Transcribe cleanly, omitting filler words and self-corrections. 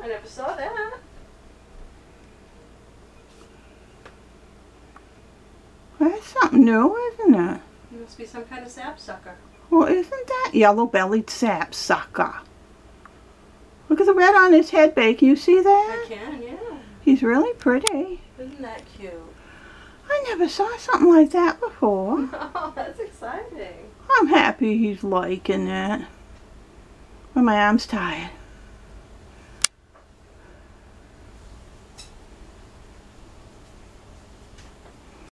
I never saw that. That's something new, isn't it? It must be some kind of sapsucker. Well, isn't that yellow-bellied sapsucker? Look at the red on his head, Babe. Can you see that? I can, yeah. He's really pretty. Isn't that cute? I never saw something like that before. Oh, that's exciting. I'm happy he's liking it. Well, my arm's tired.